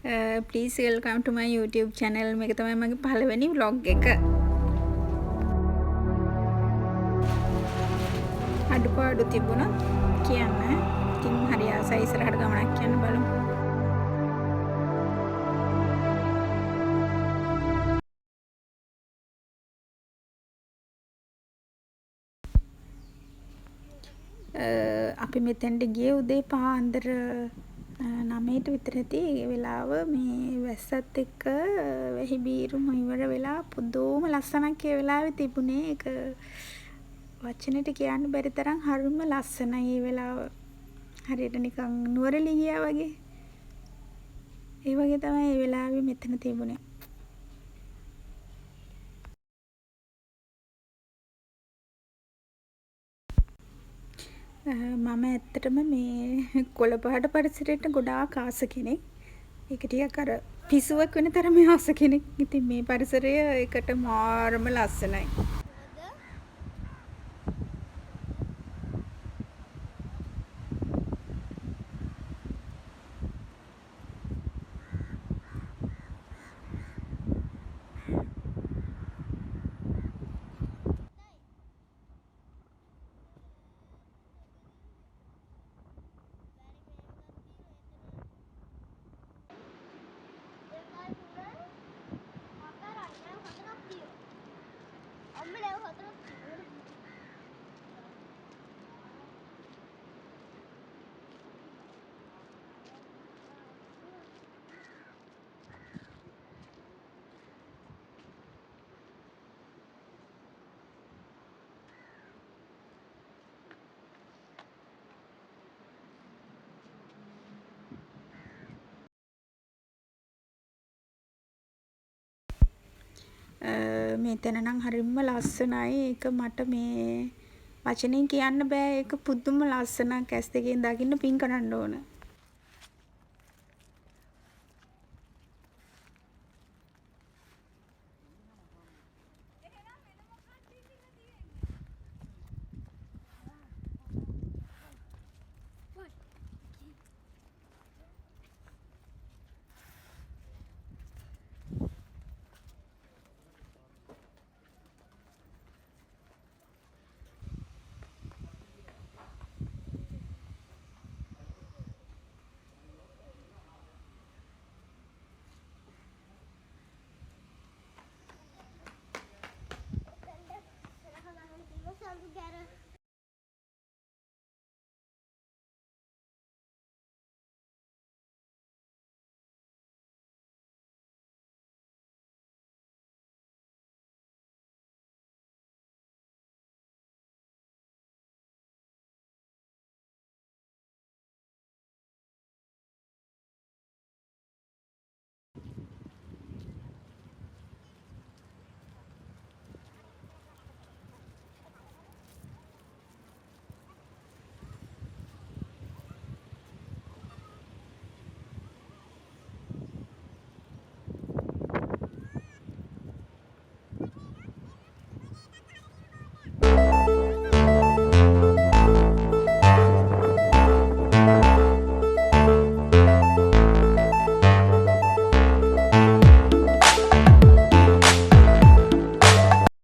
Please welcome to my YouTube channel. මේක තමයි මගේ පළවෙනි vlog එක. අඩුපාඩු තිබුණා කියන්න. ඉතින් හරි ආසයි ඉස්සරහට ගමනක් යන්න බලමු. අපි මෙතෙන්ට ගියේ උදේ පාන්දර 9ට විතර ඇති. ඒ වෙලාව මේ වැස්සත් එක්ක වැහි බීරුම ඉවර වෙලා පුදුම ලස්සනක් ඒ වෙලාවේ තිබුණේ. ඒක වචනෙට කියන්න බැරි තරම් හරිම ලස්සනයි ඒ වෙලාව. හරියට නිකන් නුවරඑළිය ගියා වගේ. ඒ වගේ තමයි ඒ වෙලාවේ මෙතන තිබුණේ. මම ඇත්තටම මේ කොළ පාට පරිසරයට ගොඩාක් ආස කෙනෙක්. ඒක ටිකක් අර පිසුවක් වෙන තරම ආස කෙනෙක්. ඉතින් මේ පරිසරය ඒකට මාරම ලස්සනයි. මෙතන නම් හරිම ලස්සනයි. ඒක මට මේ වචනෙන් කියන්න බෑ. ඒක පුදුම ලස්සනක්. ඇස් දෙකෙන් දකින්න පින් කරන්න ඕන.